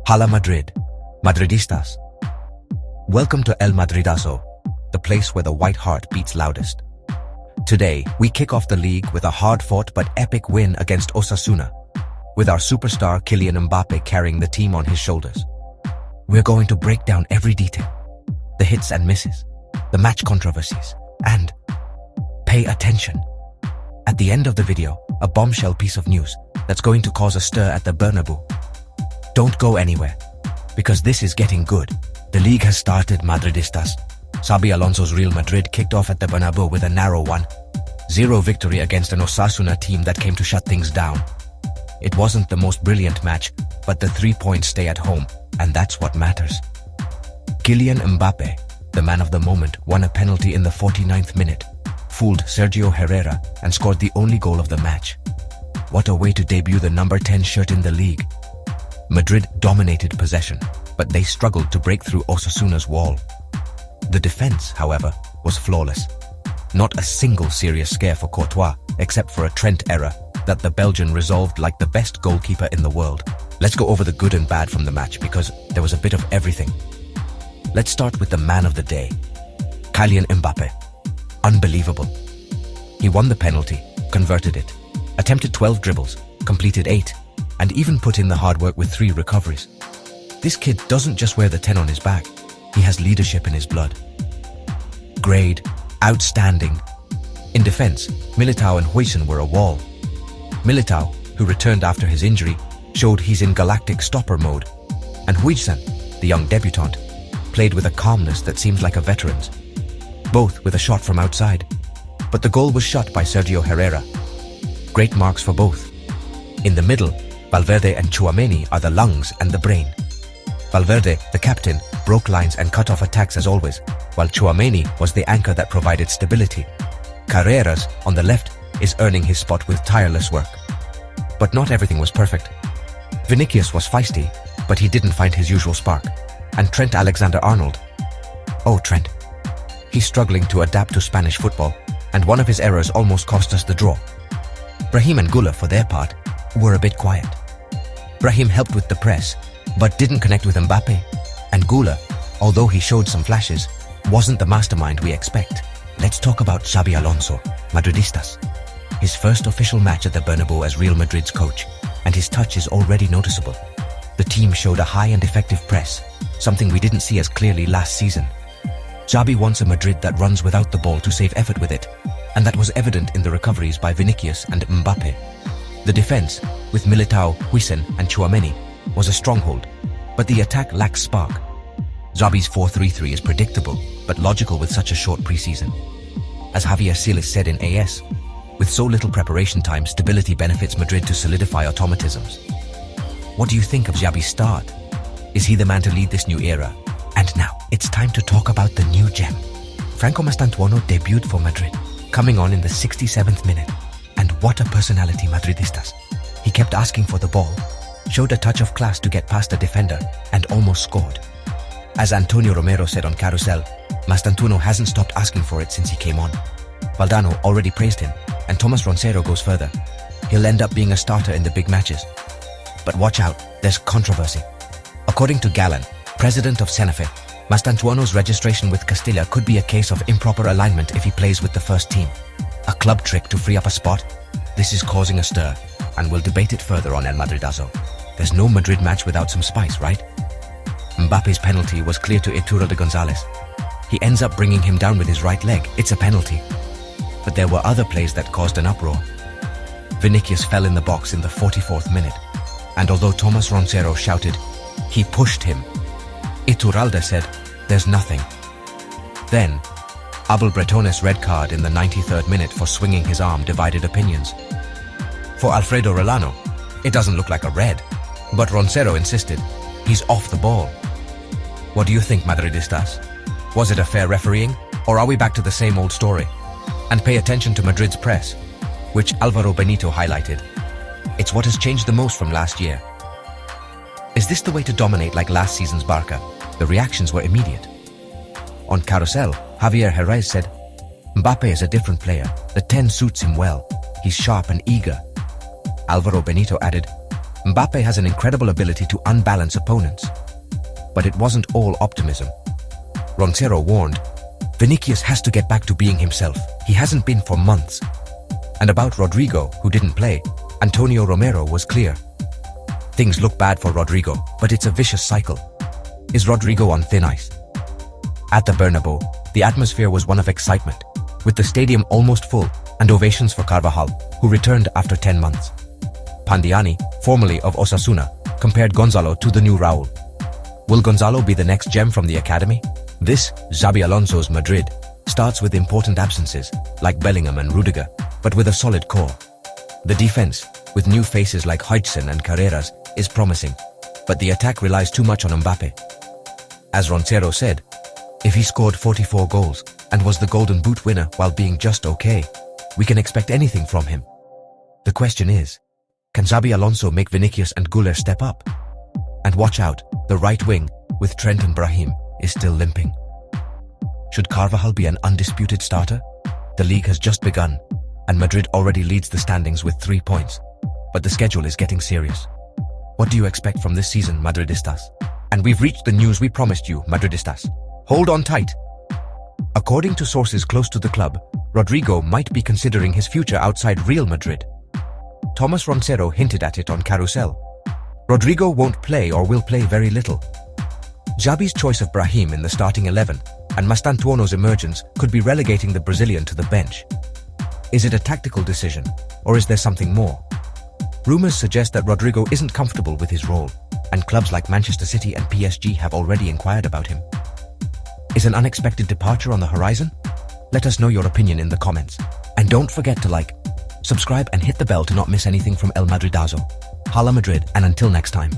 Hala Madrid, Madridistas. Welcome to El Madridazo, the place where the white heart beats loudest. Today, we kick off the league with a hard-fought but epic win against Osasuna, with our superstar Kylian Mbappé carrying the team on his shoulders. We're going to break down every detail, the hits and misses, the match controversies, and pay attention. At the end of the video, a bombshell piece of news that's going to cause a stir at the Bernabeu. Don't go anywhere, because this is getting good. The league has started, Madridistas. Xabi Alonso's Real Madrid kicked off at the Bernabeu with a narrow 1-0 victory against an Osasuna team that came to shut things down. It wasn't the most brilliant match, but the 3 points stay at home, and that's what matters. Kylian Mbappé, the man of the moment, won a penalty in the 49th minute, fooled Sergio Herrera, and scored the only goal of the match. What a way to debut the number 10 shirt in the league. Madrid dominated possession, but they struggled to break through Osasuna's wall. The defense, however, was flawless. Not a single serious scare for Courtois, except for a Trent error that the Belgian resolved like the best goalkeeper in the world. Let's go over the good and bad from the match because there was a bit of everything. Let's start with the man of the day, Kylian Mbappé. Unbelievable. He won the penalty, converted it, attempted 12 dribbles, completed 8, and even put in the hard work with 3 recoveries. This kid doesn't just wear the 10 on his back, he has leadership in his blood. Grade, outstanding. In defense, Militao and Huijsen were a wall. Militao, who returned after his injury, showed he's in galactic stopper mode, and Huijsen, the young debutant, played with a calmness that seems like a veteran's, both with a shot from outside. But the goal was shut by Sergio Herrera. Great marks for both. In the middle, Valverde and Tchouaméni are the lungs and the brain. Valverde, the captain, broke lines and cut off attacks as always, while Tchouaméni was the anchor that provided stability. Carreras, on the left, is earning his spot with tireless work. But not everything was perfect. Vinicius was feisty, but he didn't find his usual spark. And Trent Alexander-Arnold. Oh, Trent. He's struggling to adapt to Spanish football, and one of his errors almost cost us the draw. Brahim and Gula, for their part, were a bit quiet. Brahim helped with the press, but didn't connect with Mbappé. And Gula, although he showed some flashes, wasn't the mastermind we expect. Let's talk about Xabi Alonso, Madridistas. His first official match at the Bernabeu as Real Madrid's coach, and his touch is already noticeable. The team showed a high and effective press, something we didn't see as clearly last season. Xabi wants a Madrid that runs without the ball to save effort with it, and that was evident in the recoveries by Vinicius and Mbappé. The defense, with Militao, Huijsen and Tchouaméni, was a stronghold, but the attack lacks spark. Xabi's 4-3-3 is predictable, but logical with such a short preseason. As Javier Siles said in AS, with so little preparation time, stability benefits Madrid to solidify automatisms. What do you think of Xabi's start? Is he the man to lead this new era? And now, it's time to talk about the new gem. Franco Mastantuono debuted for Madrid, coming on in the 67th minute. And what a personality, Madridistas. He kept asking for the ball, showed a touch of class to get past a defender, and almost scored. As Antonio Romero said on Carousel, Mastantuono hasn't stopped asking for it since he came on. Valdano already praised him, and Thomas Roncero goes further. He'll end up being a starter in the big matches. But watch out, there's controversy. According to Galán, president of Senefe, Mastantuono's registration with Castilla could be a case of improper alignment if he plays with the first team. A club trick to free up a spot? This is causing a stir, and we'll debate it further on El Madridazo. There's no Madrid match without some spice, right? Mbappe's penalty was clear to Iturralde González. He ends up bringing him down with his right leg. It's a penalty. But there were other plays that caused an uproar. Vinicius fell in the box in the 44th minute, and although Thomas Roncero shouted, "He pushed him," Iturralde said, "There's nothing." Then, Abel Bretones' red card in the 93rd minute for swinging his arm divided opinions. For Alfredo Relano, it doesn't look like a red, but Roncero insisted, he's off the ball. What do you think, Madridistas? Was it a fair refereeing, or are we back to the same old story? And pay attention to Madrid's press, which Álvaro Benito highlighted. It's what has changed the most from last year. Is this the way to dominate like last season's Barca? The reactions were immediate. On Carousel, Javier Herrera said, "Mbappé is a different player. The 10 suits him well. He's sharp and eager." Álvaro Benito added, Mbappé has an incredible ability to unbalance opponents. But it wasn't all optimism. Roncero warned, Vinicius has to get back to being himself. He hasn't been for months. And about Rodrygo, who didn't play, Antonio Romero was clear. Things look bad for Rodrygo, but it's a vicious cycle. Is Rodrygo on thin ice? At the Bernabeu, the atmosphere was one of excitement, with the stadium almost full and ovations for Carvajal, who returned after 10 months. Pandiani, formerly of Osasuna, compared Gonzalo to the new Raul. Will Gonzalo be the next gem from the academy? This, Xabi Alonso's Madrid, starts with important absences, like Bellingham and Rudiger, but with a solid core. The defense, with new faces like Huijsen and Carreras, is promising, but the attack relies too much on Mbappé. As Roncero said, if he scored 44 goals and was the Golden Boot winner while being just okay, we can expect anything from him. The question is, can Xabi Alonso make Vinicius and Güler step up? And watch out, the right wing, with Trent and Brahim, is still limping. Should Carvajal be an undisputed starter? The league has just begun, and Madrid already leads the standings with 3 points. But the schedule is getting serious. What do you expect from this season, Madridistas? And we've reached the news we promised you, Madridistas. Hold on tight. According to sources close to the club, Rodrygo might be considering his future outside Real Madrid. Thomas Roncero hinted at it on Carousel. Rodrygo won't play or will play very little. Xabi's choice of Brahim in the starting 11 and Mastantuono's emergence could be relegating the Brazilian to the bench. Is it a tactical decision, or is there something more? Rumors suggest that Rodrygo isn't comfortable with his role, and clubs like Manchester City and PSG have already inquired about him. Is an unexpected departure on the horizon? Let us know your opinion in the comments. And don't forget to like, subscribe and hit the bell to not miss anything from El Madridazo. Hala Madrid, and until next time.